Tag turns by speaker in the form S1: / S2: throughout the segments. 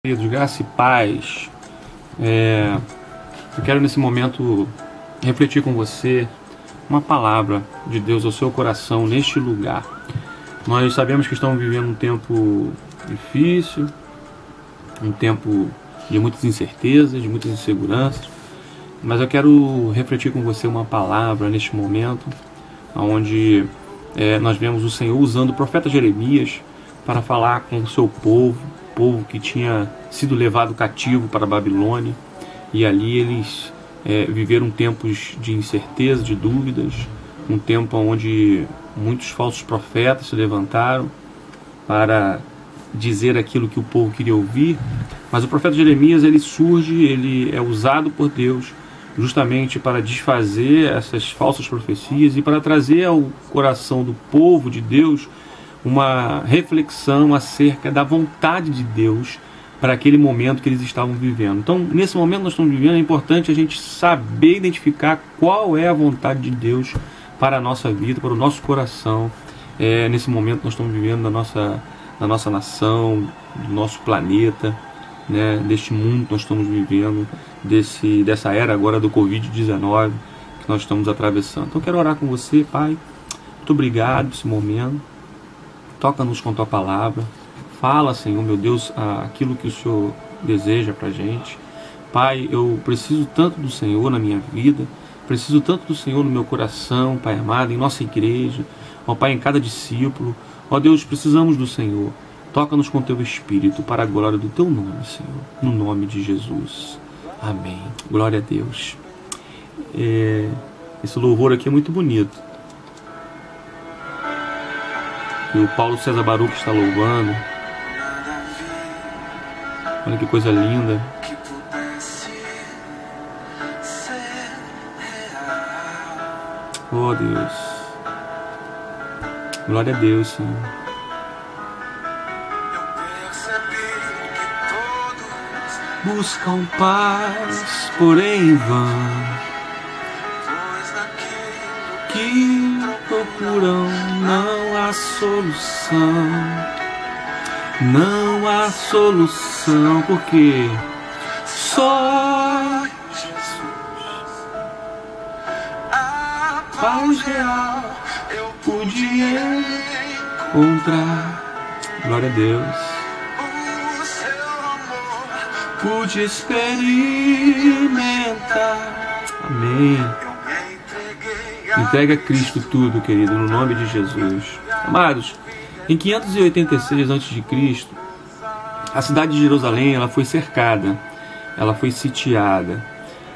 S1: Queridos, graça e paz. Eu quero nesse momento refletir com você uma palavra de Deus ao seu coração neste lugar. Nós sabemos que estamos vivendo um tempo difícil, um tempo de muitas incertezas, de muitas inseguranças, mas eu quero refletir com você uma palavra neste momento, onde nós vemos o Senhor usando o profeta Jeremias para falar com o seu povo que tinha sido levado cativo para a Babilônia, e ali eles viveram tempos de incerteza, de dúvidas, um tempo onde muitos falsos profetas se levantaram para dizer aquilo que o povo queria ouvir. Mas o profeta Jeremias, ele surge, ele é usado por Deus justamente para desfazer essas falsas profecias e para trazer ao coração do povo de Deus uma reflexão acerca da vontade de Deus para aquele momento que eles estavam vivendo. Então, nesse momento que nós estamos vivendo, é importante a gente saber identificar qual é a vontade de Deus para a nossa vida, para o nosso coração. Nesse momento que nós estamos vivendo da nossa nação, do nosso planeta, né, deste mundo que nós estamos vivendo, dessa era agora do Covid-19 que nós estamos atravessando. Então, eu quero orar com você, Pai. Muito obrigado por esse momento. Toca-nos com a Tua palavra. Fala, Senhor, meu Deus, aquilo que o Senhor deseja para a gente. Pai, eu preciso tanto do Senhor na minha vida, preciso tanto do Senhor no meu coração, Pai amado, em nossa igreja, ó Pai, em cada discípulo. Ó Deus, precisamos do Senhor. Toca-nos com Teu Espírito para a glória do Teu nome, Senhor. No nome de Jesus. Amém. Glória a Deus. Esse louvor aqui é muito bonito. E o Paulo César Baruch está louvando. Olha que coisa linda. Oh Deus. Glória a Deus, Senhor. Buscam paz, porém em vão. Que procuram, não há solução. Não há solução, porque só Jesus, a paz real eu pude encontrar. Glória a Deus. O seu amor pude experimentar. Amém. Entrega a Cristo tudo, querido, no nome de Jesus. Amados, em 586 a.C., a cidade de Jerusalém ela foi cercada, ela foi sitiada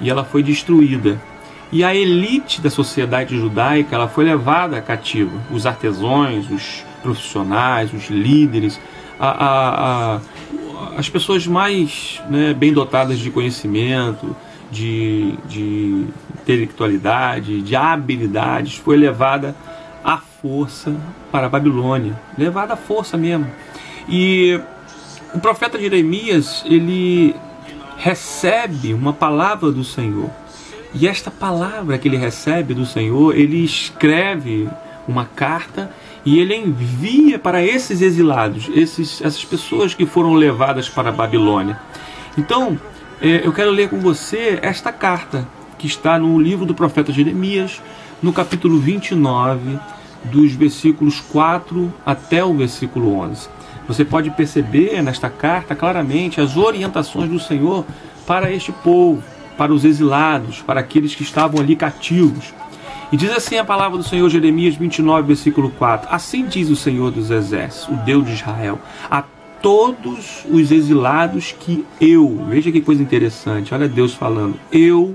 S1: e ela foi destruída. E a elite da sociedade judaica ela foi levada cativa. Os artesãos, os profissionais, os líderes, as pessoas mais bem dotadas de conhecimento, de intelectualidade, de habilidades, foi levada à força para a Babilônia, levada à força mesmo. E o profeta Jeremias, ele recebe uma palavra do Senhor, e esta palavra que ele recebe do Senhor, ele escreve uma carta e ele envia para esses exilados, essas pessoas que foram levadas para a Babilônia. Então, eu quero ler com você esta carta, que está no livro do profeta Jeremias, no capítulo 29, dos versículos 4 até o versículo 11. Você pode perceber nesta carta claramente as orientações do Senhor para este povo, para os exilados, para aqueles que estavam ali cativos. E diz assim a palavra do Senhor, Jeremias 29, versículo 4. Assim diz o Senhor dos Exércitos, o Deus de Israel, a todos os exilados que veja que coisa interessante, olha Deus falando, eu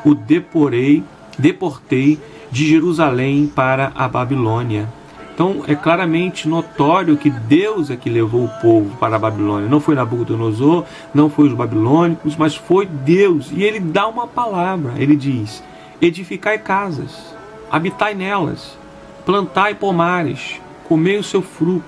S1: o deportei de Jerusalém para a Babilônia. Então é claramente notório que Deus é que levou o povo para a Babilônia. Não foi Nabucodonosor, não foi os babilônicos, mas foi Deus. E ele dá uma palavra, ele diz: edificai casas, habitai nelas, plantai pomares, comei o seu fruto,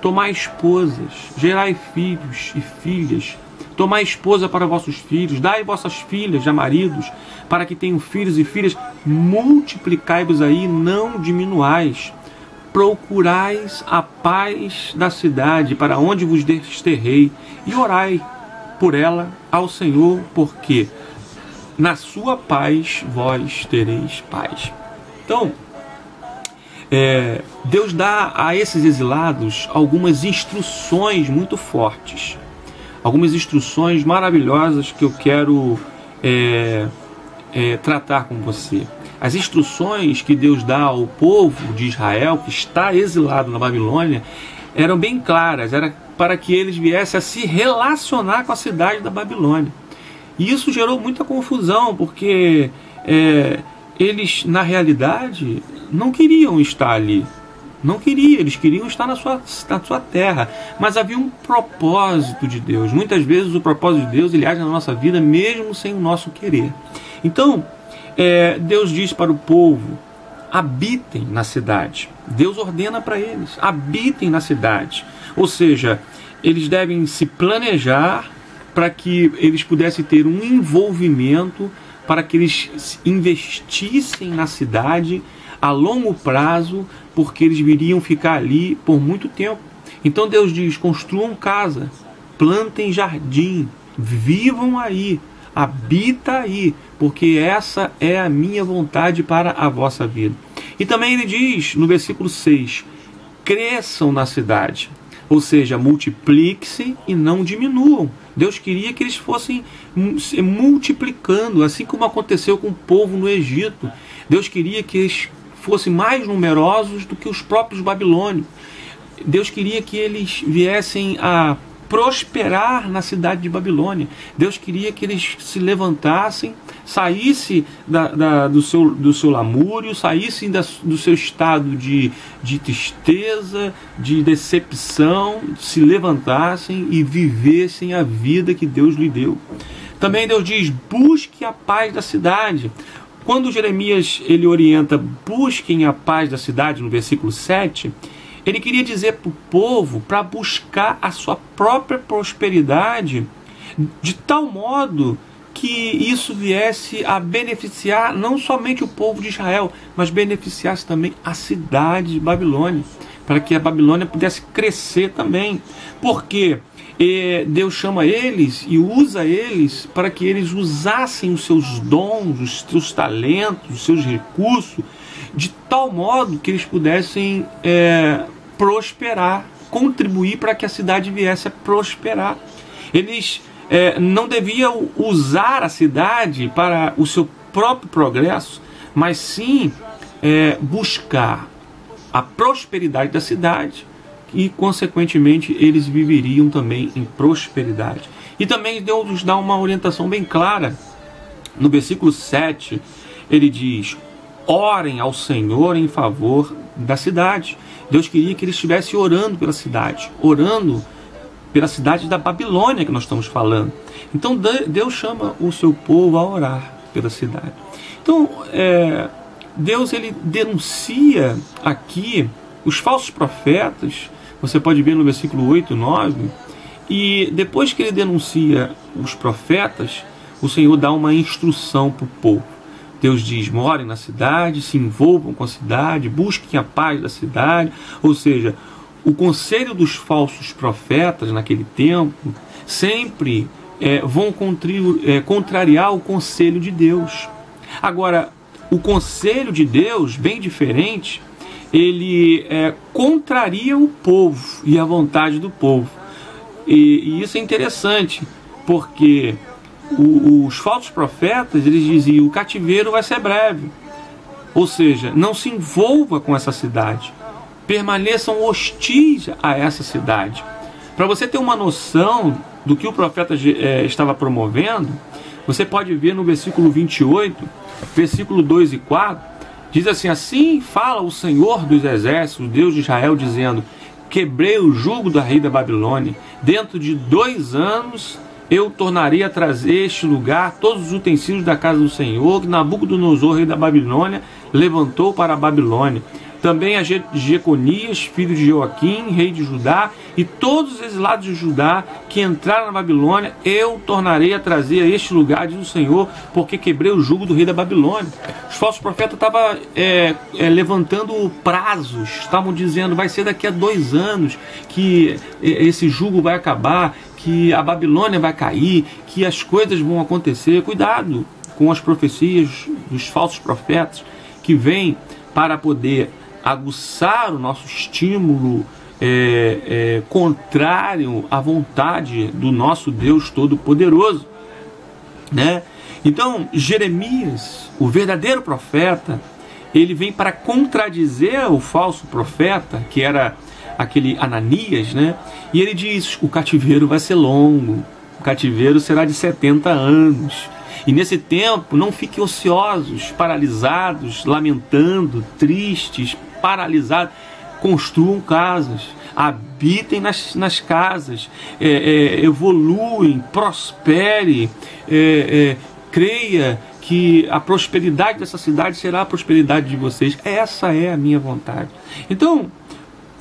S1: tomai esposas, gerai filhos e filhas, tomai esposa para vossos filhos, dai vossas filhas a maridos, para que tenham filhos e filhas, multiplicai-vos aí, não diminuais. Procurais a paz da cidade, para onde vos desterrei, e orai, por ela ao Senhor, porque na sua paz vós tereis paz. Então, Deus dá a esses exilados algumas instruções muito fortes, algumas instruções maravilhosas que eu quero tratar com você. As instruções que Deus dá ao povo de Israel, que está exilado na Babilônia, eram bem claras, era para que eles viessem a se relacionar com a cidade da Babilônia. E isso gerou muita confusão, porque eles, na realidade, não queriam estar ali. Não queriam, eles queriam estar na sua terra. Mas havia um propósito de Deus. Muitas vezes o propósito de Deus ele age na nossa vida mesmo sem o nosso querer. Então, Deus diz para o povo: habitem na cidade. Deus ordena para eles: habitem na cidade. Ou seja, eles devem se planejar para que eles pudessem ter um envolvimento, para que eles investissem na cidade a longo prazo, porque eles viriam ficar ali por muito tempo. Então Deus diz: construam casa, plantem jardim, vivam aí, habita aí, porque essa é a minha vontade para a vossa vida. E também ele diz no versículo 6, cresçam na cidade, ou seja, multipliquem-se e não diminuam. Deus queria que eles fossem se multiplicando, assim como aconteceu com o povo no Egito. Deus queria que eles fossem mais numerosos do que os próprios babilônios. Deus queria que eles viessem a prosperar na cidade de Babilônia. Deus queria que eles se levantassem, saíssem do seu lamúrio, saíssem do seu estado de tristeza, de decepção, se levantassem e vivessem a vida que Deus lhe deu. Também Deus diz: busque a paz da cidade. Quando Jeremias ele orienta: busquem a paz da cidade, no versículo 7, ele queria dizer para o povo para buscar a sua própria prosperidade, de tal modo que isso viesse a beneficiar não somente o povo de Israel, mas beneficiasse também a cidade de Babilônia, para que a Babilônia pudesse crescer também. Porque Deus chama eles e usa eles para que eles usassem os seus dons, os seus talentos, os seus recursos, de tal modo que eles pudessem prosperar, contribuir para que a cidade viesse a prosperar. Eles não deviam usar a cidade para o seu próprio progresso, mas sim buscar a prosperidade da cidade, e consequentemente eles viveriam também em prosperidade. E também Deus nos dá uma orientação bem clara. No versículo 7 ele diz: orem ao Senhor em favor da cidade. Deus queria que eles estivessem orando pela cidade, orando pela cidade da Babilônia que nós estamos falando. Então Deus chama o seu povo a orar pela cidade. Então Deus ele denuncia aqui os falsos profetas. Você pode ver no versículo 8 e 9. E depois que ele denuncia os profetas, o Senhor dá uma instrução para o povo. Deus diz: morem na cidade, se envolvam com a cidade, busquem a paz da cidade. Ou seja, o conselho dos falsos profetas naquele tempo sempre vão contrariar o conselho de Deus. Agora, o conselho de Deus, bem diferente, ele contraria o povo e a vontade do povo. E isso é interessante, porque os falsos profetas, eles diziam: o cativeiro vai ser breve. Ou seja, não se envolva com essa cidade, permaneçam hostis a essa cidade. Para você ter uma noção do que o profeta estava promovendo, você pode ver no versículo 28, versículo 2 e 4, diz assim: assim fala o Senhor dos exércitos, o Deus de Israel, dizendo: quebrei o jugo do rei da Babilônia, dentro de 2 anos eu tornarei a trazer este lugar todos os utensílios da casa do Senhor, que Nabucodonosor, rei da Babilônia, levantou para a Babilônia. Também a Jeconias, filho de Joaquim, rei de Judá, e todos os exilados de Judá que entraram na Babilônia, eu tornarei a trazer a este lugar, diz o Senhor, porque quebrei o jugo do rei da Babilônia. Os falsos profetas estavam levantando prazos, estavam dizendo: vai ser daqui a 2 anos que esse jugo vai acabar, que a Babilônia vai cair, que as coisas vão acontecer. Cuidado com as profecias dos falsos profetas que vêm para poder aguçar o nosso estímulo contrário à vontade do nosso Deus Todo-Poderoso, né? Então, Jeremias, o verdadeiro profeta, ele vem para contradizer o falso profeta, que era aquele Ananias, né? E ele diz: o cativeiro vai ser longo, o cativeiro será de 70 anos. E nesse tempo, não fiquem ociosos, paralisados, lamentando, tristes, paralisados. Construam casas, habitem nas casas, evoluem, prospere, creia que a prosperidade dessa cidade será a prosperidade de vocês. Essa é a minha vontade. Então,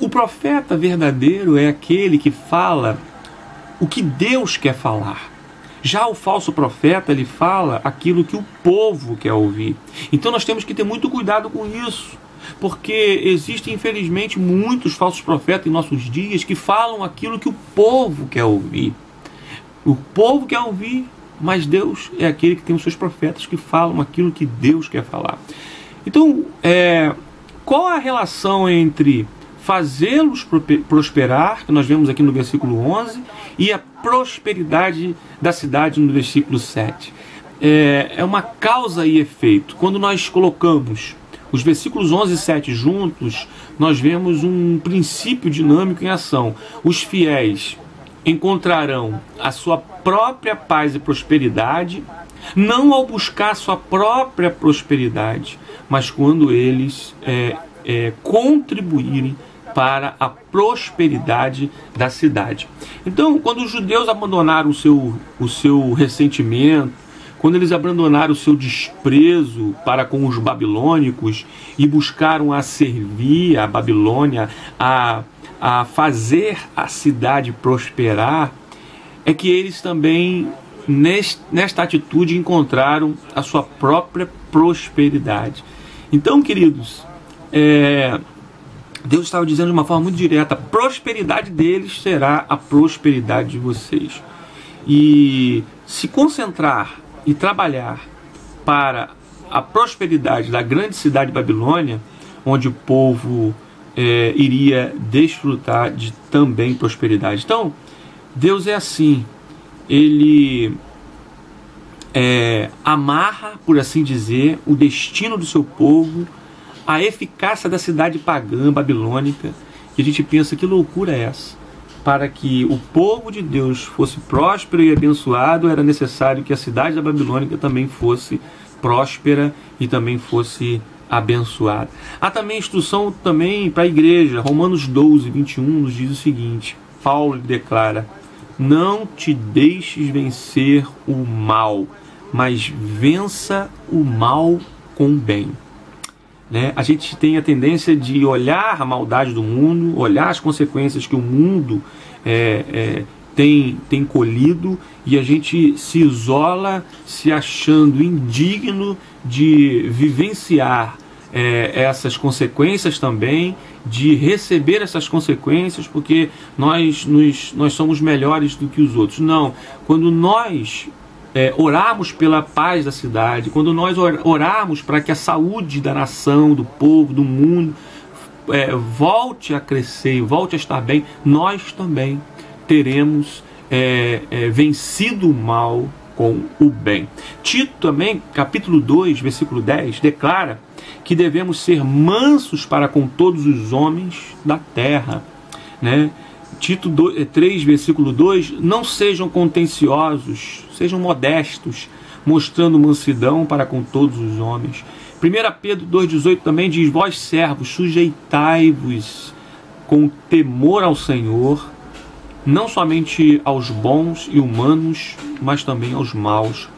S1: o profeta verdadeiro é aquele que fala o que Deus quer falar. Já o falso profeta, ele fala aquilo que o povo quer ouvir. Então nós temos que ter muito cuidado com isso, porque existem, infelizmente, muitos falsos profetas em nossos dias que falam aquilo que o povo quer ouvir. O povo quer ouvir, mas Deus é aquele que tem os seus profetas que falam aquilo que Deus quer falar. Então, qual a relação entre fazê-los prosperar, que nós vemos aqui no versículo 11, e a prosperidade da cidade no versículo 7? É uma causa e efeito. Quando nós colocamos os versículos 11 e 7 juntos, nós vemos um princípio dinâmico em ação. Os fiéis encontrarão a sua própria paz e prosperidade, não ao buscar a sua própria prosperidade, mas quando eles contribuírem para a prosperidade da cidade. Então, quando os judeus abandonaram o seu ressentimento, quando eles abandonaram o seu desprezo para com os babilônicos e buscaram a servir a Babilônia, a fazer a cidade prosperar, é que eles também, nesta atitude, encontraram a sua própria prosperidade. Então, queridos, Deus estava dizendo de uma forma muito direta: a prosperidade deles será a prosperidade de vocês. E se concentrar e trabalhar para a prosperidade da grande cidade de Babilônia, onde o povo iria desfrutar de também prosperidade. Então, Deus é assim, ele amarra, por assim dizer, o destino do seu povo, a eficácia da cidade pagã babilônica, e a gente pensa: que loucura é essa? Para que o povo de Deus fosse próspero e abençoado, era necessário que a cidade da Babilônica também fosse próspera e também fosse abençoada. Há também instrução também para a igreja. Romanos 12, 21 nos diz o seguinte: Paulo declara: não te deixes vencer o mal, mas vença o mal com o bem. A gente tem a tendência de olhar a maldade do mundo, olhar as consequências que o mundo tem colhido, e a gente se isola, se achando indigno de vivenciar essas consequências também, de receber essas consequências, porque nós somos melhores do que os outros. Não, quando nós orarmos pela paz da cidade, quando nós orarmos para que a saúde da nação, do povo, do mundo volte a crescer e volte a estar bem, nós também teremos vencido o mal com o bem. Tito também, capítulo 2, versículo 10, declara que devemos ser mansos para com todos os homens da terra, Tito 3, versículo 2, não sejam contenciosos, sejam modestos, mostrando mansidão para com todos os homens. 1 Pedro 2,18 também diz: vós servos, sujeitai-vos com temor ao Senhor, não somente aos bons e humanos, mas também aos maus.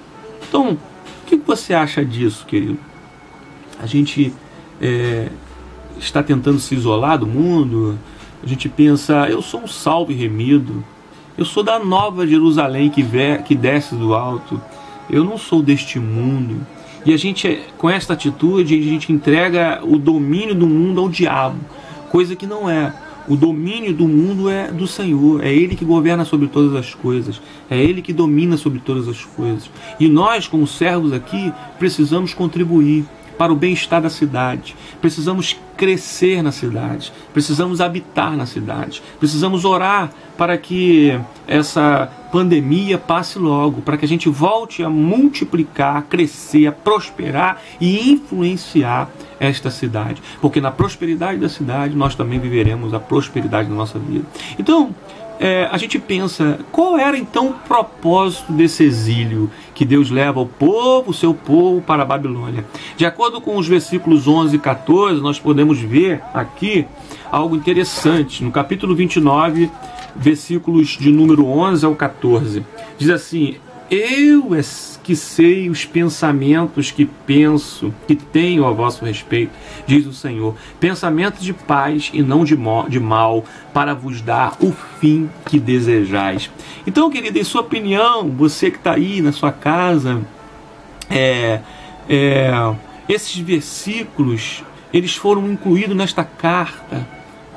S1: Então, o que você acha disso, querido? A gente está tentando se isolar do mundo. A gente pensa: eu sou um salvo e remido, eu sou da nova Jerusalém que desce do alto, eu não sou deste mundo. E a gente, com esta atitude, a gente entrega o domínio do mundo ao diabo, coisa que não é. O domínio do mundo é do Senhor. É Ele que governa sobre todas as coisas. É Ele que domina sobre todas as coisas. E nós, como servos aqui, precisamos contribuir para o bem-estar da cidade. Precisamos crescer na cidade. Precisamos habitar na cidade. Precisamos orar para que essa pandemia passe logo, para que a gente volte a multiplicar, a crescer, a prosperar e influenciar esta cidade. Porque na prosperidade da cidade nós também viveremos a prosperidade da nossa vida. Então, a gente pensa, qual era então o propósito desse exílio que Deus leva o seu povo para a Babilônia? De acordo com os versículos 11 e 14, nós podemos ver aqui algo interessante. No capítulo 29, versículos de número 11 ao 14, diz assim: eu é que sei os pensamentos que penso, que tenho a vosso respeito, diz o Senhor, pensamentos de paz e não de mal, para vos dar o fim que desejais. Então, querido, em sua opinião, você que está aí na sua casa, esses versículos, eles foram incluídos nesta carta.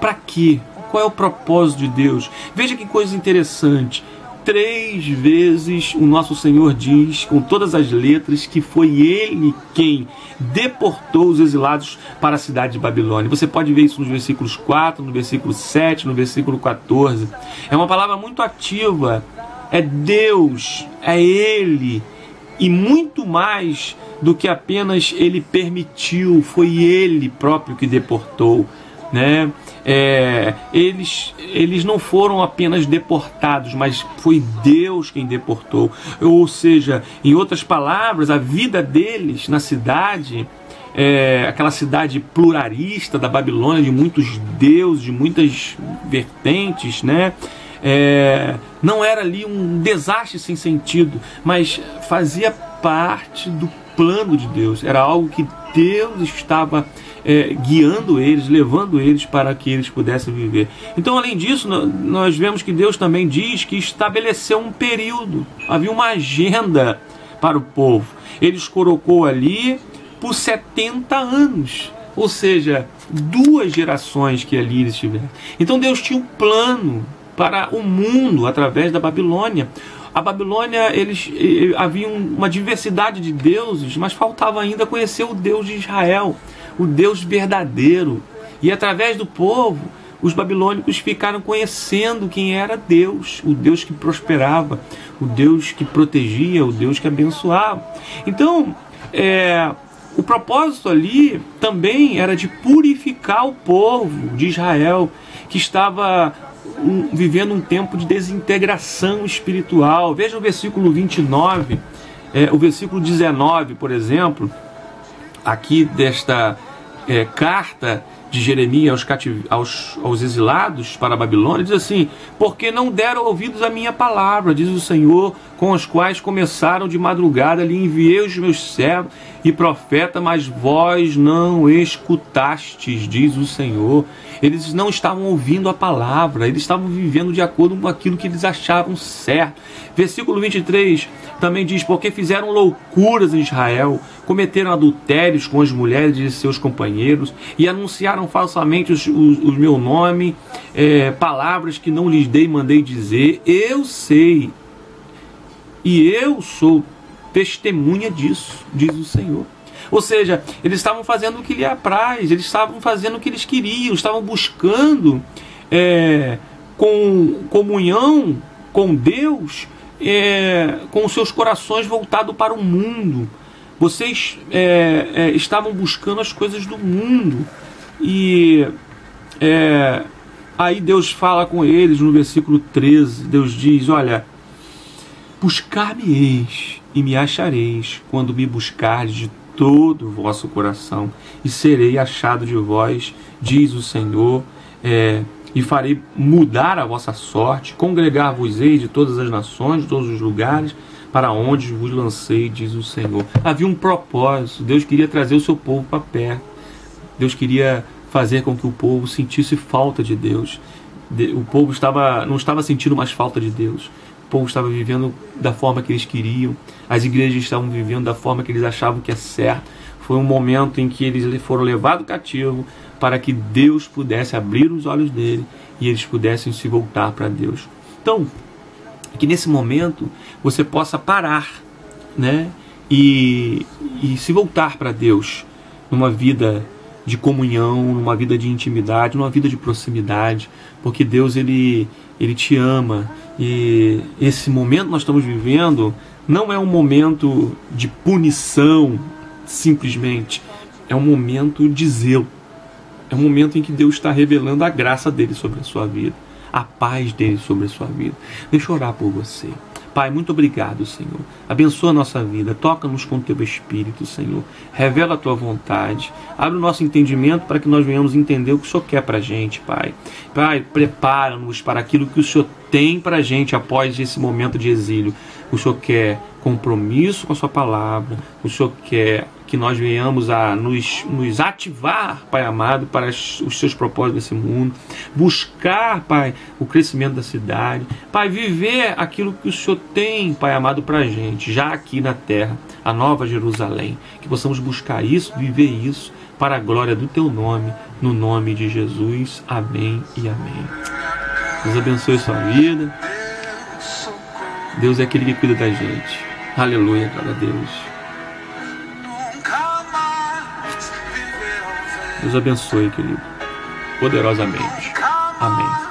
S1: Para quê? Qual é o propósito de Deus? Veja que coisa interessante. 3 vezes o nosso Senhor diz, com todas as letras, que foi Ele quem deportou os exilados para a cidade de Babilônia. Você pode ver isso nos versículos 4, no versículo 7, no versículo 14. É uma palavra muito ativa. É Deus, é Ele. E muito mais do que apenas Ele permitiu, foi Ele próprio que deportou, né? Eles não foram apenas deportados, mas foi Deus quem deportou. Ou seja, em outras palavras, a vida deles na cidade, aquela cidade pluralista da Babilônia, de muitos deuses, de muitas vertentes, né? Não era ali um desastre sem sentido, mas fazia parte do plano de Deus. Era algo que Deus estava guiando eles, levando eles para que eles pudessem viver. Então, além disso, nós vemos que Deus também diz que estabeleceu um período, havia uma agenda para o povo. Ele os colocou ali por 70 anos, ou seja, 2 gerações que ali eles tiveram. Então Deus tinha um plano para o mundo através da Babilônia. A Babilônia, havia uma diversidade de deuses, mas faltava ainda conhecer o Deus de Israel, o Deus verdadeiro. E através do povo, os babilônicos ficaram conhecendo quem era Deus, o Deus que prosperava, o Deus que protegia, o Deus que abençoava. Então, o propósito ali também era de purificar o povo de Israel, que estava vivendo um tempo de desintegração espiritual. Veja o versículo 29, o versículo 19, por exemplo, aqui desta carta de Jeremias aos exilados para a Babilônia, diz assim: porque não deram ouvidos à minha palavra, diz o Senhor, com os quais começaram de madrugada, lhe enviei os meus servos e profeta, mas vós não escutastes, diz o Senhor. Eles não estavam ouvindo a palavra, eles estavam vivendo de acordo com aquilo que eles achavam certo. Versículo 23 também diz: porque fizeram loucuras em Israel, cometeram adultérios com as mulheres de seus companheiros e anunciaram falsamente o meu nome, palavras que não lhes dei, mandei dizer. Eu sei e eu sou testemunha disso, diz o Senhor. Ou seja, eles estavam fazendo o que lhe apraz, eles estavam fazendo o que eles queriam, estavam buscando com comunhão com Deus, com os seus corações voltados para o mundo. Vocês estavam buscando as coisas do mundo. E aí Deus fala com eles no versículo 13. Deus diz: olha, buscar-me-eis e me achareis, quando me buscardes de todo o vosso coração, e serei achado de vós, diz o Senhor, e farei mudar a vossa sorte, congregar-vos-ei de todas as nações, de todos os lugares, para onde vos lancei, diz o Senhor. Havia um propósito. Deus queria trazer o seu povo para perto. Deus queria fazer com que o povo sentisse falta de Deus. O povo não estava sentindo mais falta de Deus. O povo estava vivendo da forma que eles queriam. As igrejas estavam vivendo da forma que eles achavam que é certo. Foi um momento em que eles foram levados cativo para que Deus pudesse abrir os olhos dele e eles pudessem se voltar para Deus. Então, que nesse momento você possa parar, né? E se voltar para Deus numa vida de comunhão, numa vida de intimidade, numa vida de proximidade, porque Deus ele te ama. E esse momento que nós estamos vivendo não é um momento de punição simplesmente, é um momento de zelo, é um momento em que Deus está revelando a graça dele sobre a sua vida, a paz dele sobre a sua vida. Deixa eu orar por você. Pai, muito obrigado, Senhor. Abençoa a nossa vida, toca-nos com o Teu Espírito, Senhor. Revela a Tua vontade. Abre o nosso entendimento para que nós venhamos entender o que o Senhor quer para a gente, Pai. Pai, prepara-nos para aquilo que o Senhor tem para a gente após esse momento de exílio. O Senhor quer compromisso com a Sua palavra. O Senhor quer que nós venhamos a nos ativar, Pai amado, para os Seus propósitos nesse mundo. Buscar, Pai, o crescimento da cidade. Pai, viver aquilo que o Senhor tem, Pai amado, para a gente, já aqui na terra, a Nova Jerusalém. Que possamos buscar isso, viver isso, para a glória do Teu nome, no nome de Jesus. Amém e amém. Deus abençoe a sua vida. Deus é aquele que cuida da gente. Aleluia, glória a Deus. Deus abençoe, querido, poderosamente. Amém.